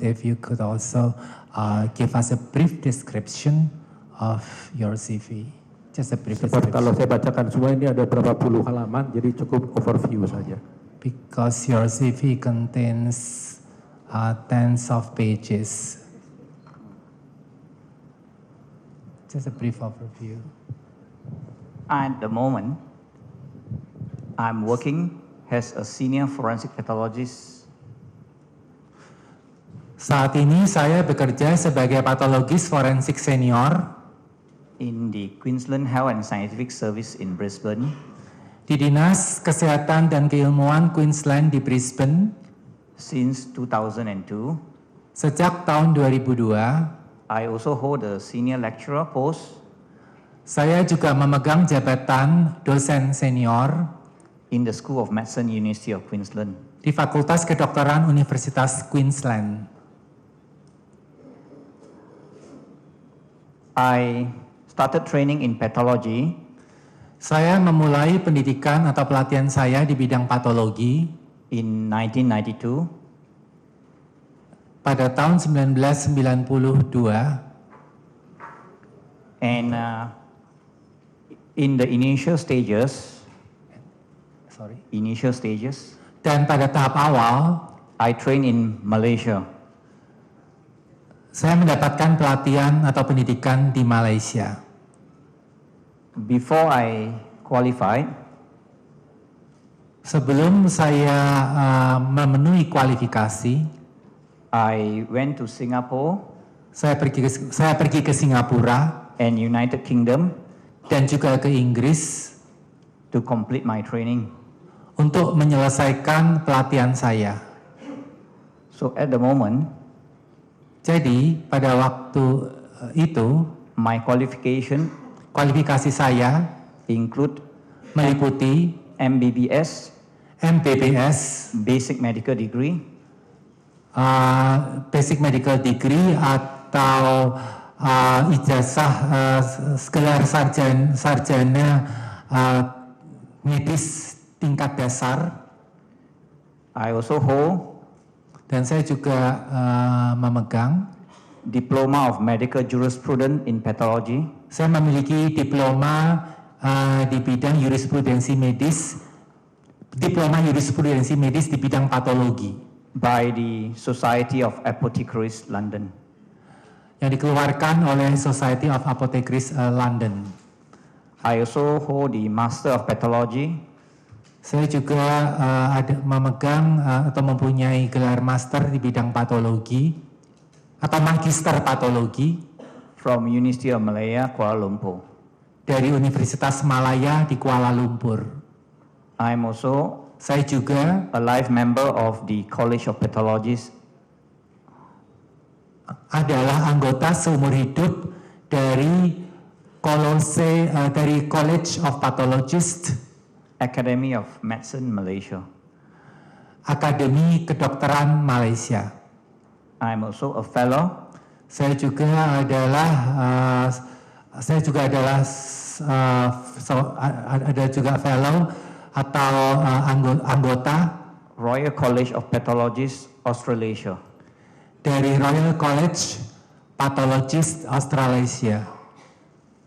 if you could also give us a brief description of your CV. Just a brief description. Kalau saya bacakan semua ini ada berapa puluh halaman, jadi cukup overview saja. Because your CV contains tens of pages. Just a brief overview. At the moment, I'm working as a senior forensic pathologist. Saat ini saya bekerja sebagai patologis forensik senior in the Queensland Health and Scientific Service in Brisbane. Di Dinas Kesehatan dan Keilmuan Queensland di Brisbane since 2002. Sejak tahun 2002. I also hold a senior lecturer post. Saya juga memegang jabatan dosen senior in the School of Medicine, University of Queensland. Di Fakultas Kedokteran Universitas Queensland. I started training in pathology. Saya memulai pendidikan atau pelatihan saya di bidang patologi in 1992. Pada tahun 1992. And in the initial stages. Dan pada tahap awal, I trained in Malaysia. Saya mendapatkan pelatihan atau pendidikan di Malaysia. Before I qualified, sebelum saya memenuhi kualifikasi, I went to Singapore. Saya pergi ke Singapura and United Kingdom dan juga ke Inggris to complete my training. Untuk menyelesaikan pelatihan saya. So at the moment, jadi pada waktu itu, my kualifikasi saya meliputi MBBS, Basic Medical Degree atau ijazah gelar sarjana medis tingkat dasar. I also hold dan saya juga memegang Diploma of Medical Jurisprudence in Pathology. Saya memiliki diploma di bidang jurisprudensi medis, diploma jurisprudensi medis di bidang patologi by the Society of Apothecaries London. Yang dikeluarkan oleh Society of Apothecaries London. I also hold the Master of Pathology. Saya juga memegang atau mempunyai gelar master di bidang patologi atau magister patologi from University of Malaya, Kuala Lumpur. Dari Universitas Malaya di Kuala Lumpur. I'm also saya juga a life member of the College of Pathologists. Adalah anggota seumur hidup dari College of Pathologists. Academy of Medicine Malaysia. Akademi Kedokteran Malaysia. I'm also a fellow. Saya juga adalah ada juga fellow atau anggota Royal College of Pathologists Australasia. Dari Royal College Pathologists Australasia.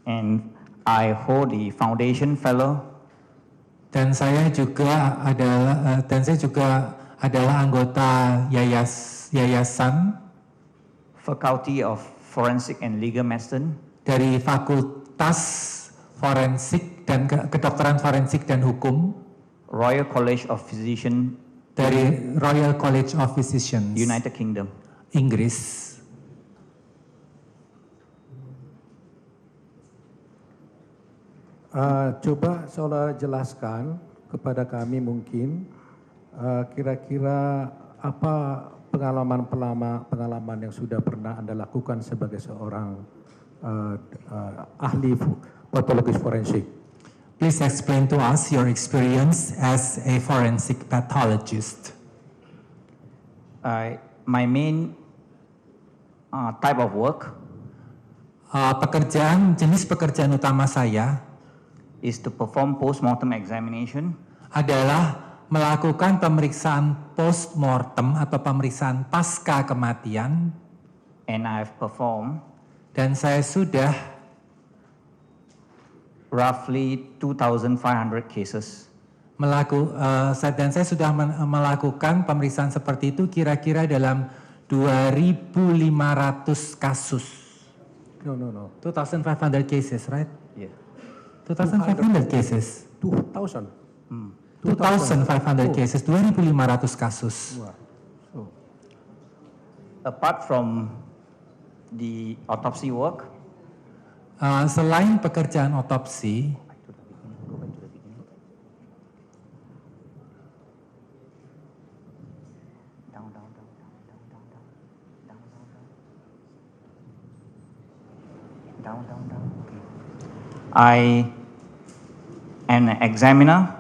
And I hold the Foundation Fellow. Dan saya juga adalah anggota yayasan Faculty of Forensic and Legal Medicine dari Fakultas Forensik dan Kedokteran Forensik dan Hukum Royal College of Physicians dari Royal College of Physicians United Kingdom Inggris. Coba saudara jelaskan kepada kami mungkin kira-kira apa pengalaman yang sudah pernah Anda lakukan sebagai seorang ahli patologis forensik. Please explain to us your experience as a forensic pathologist. My main type of work jenis pekerjaan utama saya is to perform post-mortem examination adalah melakukan pemeriksaan post-mortem atau pemeriksaan pasca kematian, and I have performed dan saya sudah roughly 2,500 cases. Dan saya sudah melakukan pemeriksaan seperti itu kira-kira dalam 2.500 kasus. No. 2,500 cases, right? Yeah. 2,500 cases. 2,000. 2,500 cases, 2.500 kasus. Wah. So, Apart from the autopsy work, Selain pekerjaan otopsi, down. Okay. I am an examiner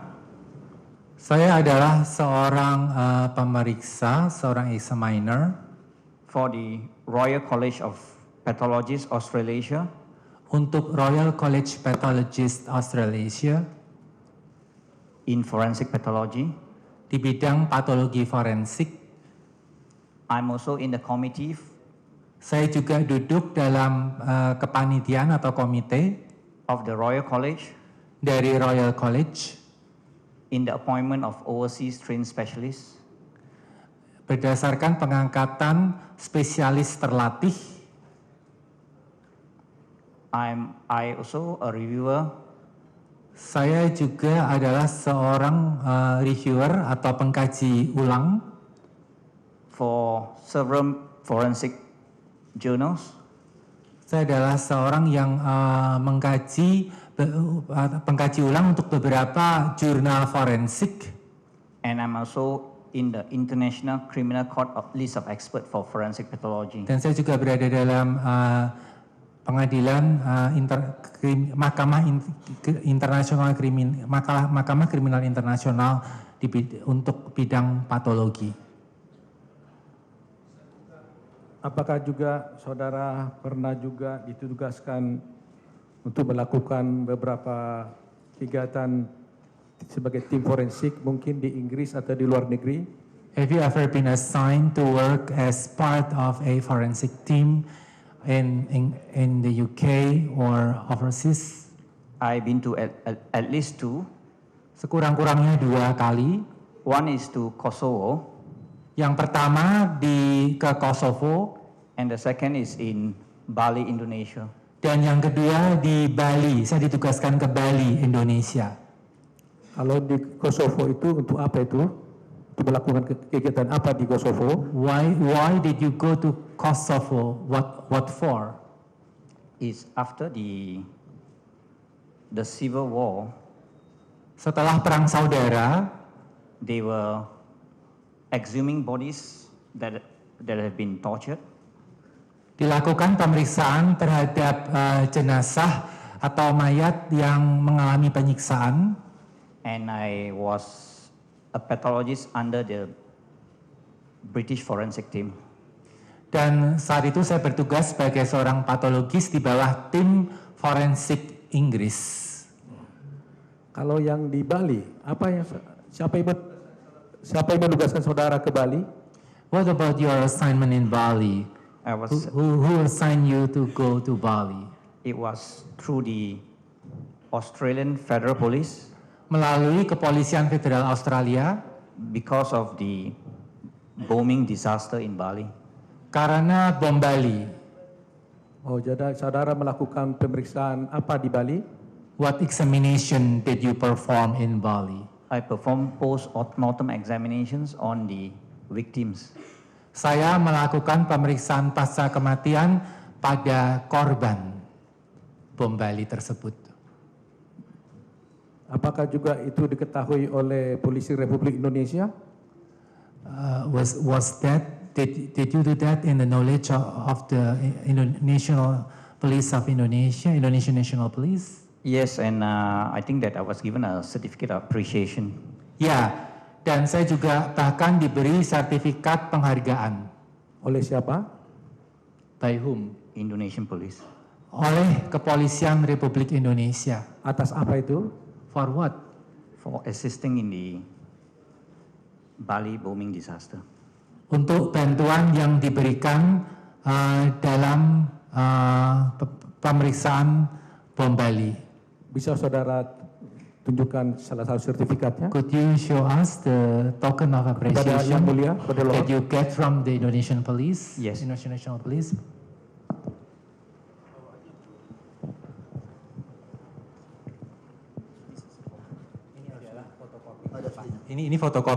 saya adalah seorang pemeriksa, seorang examiner for the Royal College of Pathologists Australasia, untuk Royal College Pathologists Australasia in forensic pathology. di bidang patologi forensik. I'm also in the committee Saya juga duduk dalam kepanitiaan atau komite of the Royal College dari Royal College in the appointment of overseas trained specialists. berdasarkan pengangkatan spesialis terlatih. I also a reviewer Saya juga adalah seorang reviewer atau pengkaji ulang for several forensic journals. Saya adalah seorang yang pengkaji ulang untuk beberapa jurnal forensik, And I'm also in the International Criminal Court list of expert for forensic pathology. dan saya juga berada dalam pengadilan Mahkamah Kriminal Internasional untuk bidang patologi. apakah juga saudara pernah juga ditugaskan untuk melakukan beberapa kegiatan sebagai tim forensik mungkin di Inggris atau di luar negeri? Have you ever been assigned to work as part of a forensic team in the UK or overseas? I've been to at least two. Sekurang-kurangnya 2 kali. One is to Kosovo, Yang pertama ke Kosovo, and the second is in Bali, Indonesia. dan yang kedua di Bali. Saya ditugaskan ke Bali, Indonesia. Kalau di Kosovo itu untuk apa itu? Untuk melakukan kegiatan apa di Kosovo? Why did you go to Kosovo? What for? It's after the civil war. Setelah perang saudara, They were exhuming bodies that have been tortured, dilakukan pemeriksaan terhadap jenazah atau mayat yang mengalami penyiksaan. and I was a pathologist under the British forensic team. Dan saat itu saya bertugas sebagai seorang patologis di bawah tim forensik Inggris. Kalau yang di Bali, siapa yang menugaskan saudara ke Bali? What about your assignment in Bali? I was. Who assigned you to go to Bali? It was through the Australian Federal Police Melalui Kepolisian Federal Australia because of the bombing disaster in Bali. karena bom Bali. Oh, jadi saudara melakukan pemeriksaan apa di Bali? What examination did you perform in Bali? I performed post-mortem examinations on the victims. Saya melakukan pemeriksaan pasca kematian pada korban bom Bali tersebut. Apakah juga itu diketahui oleh Polisi Republik Indonesia? Did you do that in the knowledge of the National Police of Indonesia, Indonesian National Police? Yes, and I think that I was given a certificate of appreciation. Ya, dan saya juga bahkan diberi sertifikat penghargaan. Oleh siapa? By whom? Indonesian Police. Oleh Kepolisian Republik Indonesia. Atas apa itu? For what? For assisting in the Bali bombing disaster. Untuk bantuan yang diberikan dalam pemeriksaan bom Bali. Bisa saudara tunjukkan salah satu sertifikatnya? Could you show us the token of Kepada Yang appreciation Mulia, kepada Lord. that you get from the Indonesian Police? Yes. Indonesian National Police. Ini fotokopi.